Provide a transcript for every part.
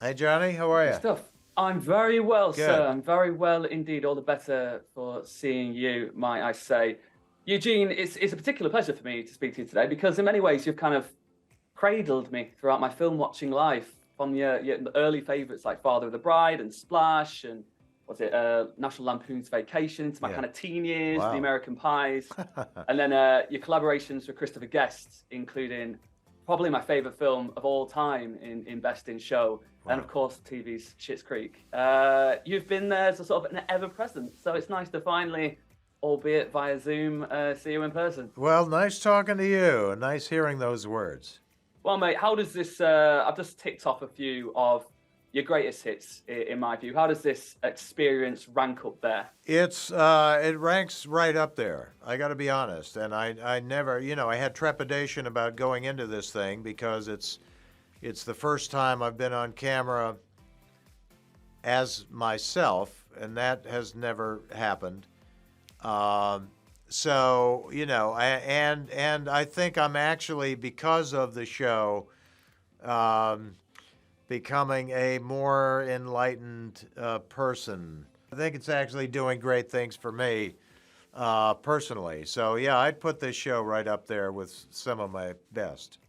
Hey, Johnny, how are Good you? stuff. I'm very well, sir. Good. I'm very well indeed. All the better for seeing you, might I say. Eugene, it's a particular pleasure for me to speak to you today because in many ways you've kind of cradled me throughout my film watching life from your early favorites like Father of the Bride and Splash and was it National Lampoon's Vacation into my Yeah. kind of teen years, The Wow. American Pies, and then your collaborations with Christopher Guest, including probably my favorite film of all time in Best in Show, and of Wow. course TV's Schitt's Creek. You've been there as a sort of an ever present, so it's nice to finally, albeit via Zoom, see you in person. Well, nice talking to you. Nice hearing those words. Well, mate, how does this? I've just ticked off a few of your greatest hits, in my view. How does this experience rank up there? It ranks right up there. I got to be honest, and I never, I had trepidation about going into this thing because it's the first time I've been on camera as myself, and that has never happened. So and I think I'm actually because of the show um, becoming a more enlightened person. I think it's actually doing great things for me personally. So yeah, I'd put this show right up there with some of my best.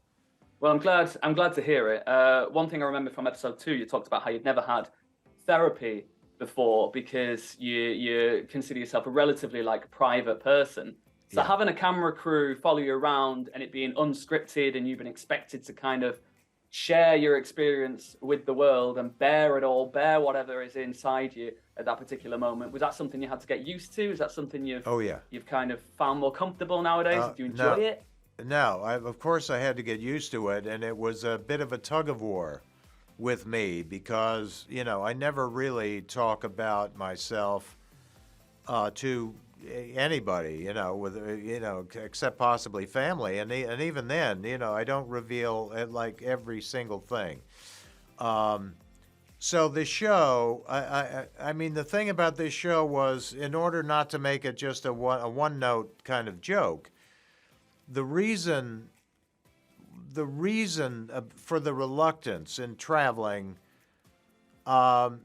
Well, I'm glad to hear it. One thing I remember from episode 2, you talked about how you'd never had therapy before because you consider yourself a relatively like private person. So Yeah. having a camera crew follow you around and it being unscripted and you've been expected to kind of share your experience with the world and bear it all, bear whatever is inside you at that particular moment. Was that something you had to get used to? Is that something Oh yeah. you've kind of found more comfortable nowadays? Do you enjoy No, it? no. Of course I had to get used to it, and it was a bit of a tug of war with me because I never really talk about myself to anybody, with except possibly family, and even then, I don't reveal like every single thing. Um, so the show, I mean, the thing about this show was, in order not to make it just a one note kind of joke, the reason for the reluctance in traveling, um,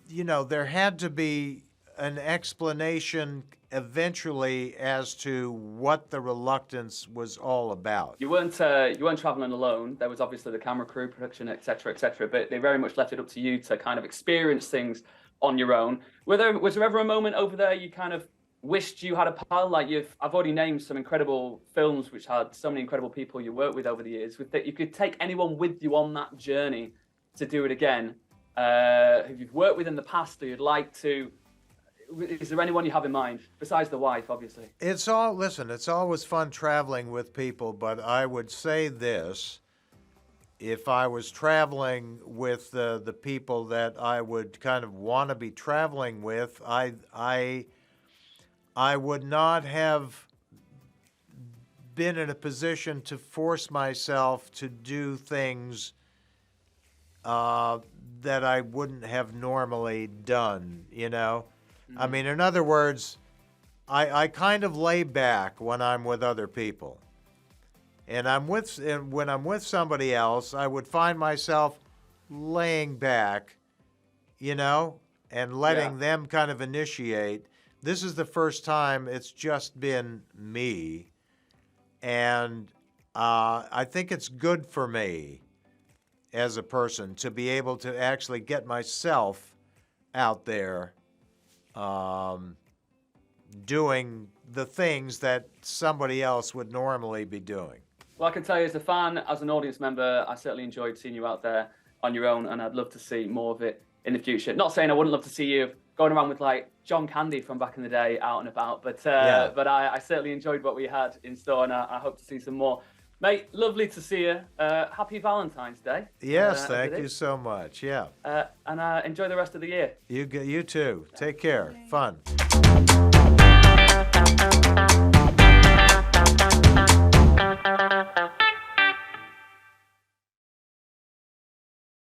there had to be an explanation eventually as to what the reluctance was all about. You weren't traveling alone. There was obviously the camera crew, production, etc., etc. But they very much left it up to you to kind of experience things on your own. Was there ever a moment over there you kind of wished you had a pal? Like I've already named some incredible films which had so many incredible people you worked with over the years. With that, you could take anyone with you on that journey to do it again. Who you've worked with in the past, or you'd like to. Is there anyone you have in mind besides the wife, obviously? Listen, it's always fun traveling with people, but I would say this. If I was traveling with the people that I would kind of want to be traveling with, I would not have been in a position to force myself to do things that I wouldn't have normally done. I mean, in other words, I kind of lay back when I'm with other people. And when I'm with somebody else, I would find myself laying back, and letting Yeah. them kind of initiate. This is the first time it's just been me, and I think it's good for me as a person to be able to actually get myself out there um, doing the things that somebody else would normally be doing. Well, I can tell you as a fan, as an audience member, I certainly enjoyed seeing you out there on your own, and I'd love to see more of it in the future. Not saying I wouldn't love to see you going around with like John Candy from back in the day out and about, but Yeah. I certainly enjoyed what we had in store, and I hope to see some more. Mate, lovely to see you. Happy Valentine's Day. Yes, as thank it you is. so much. Yeah. And enjoy the rest of the year. You too. Take care. Fun.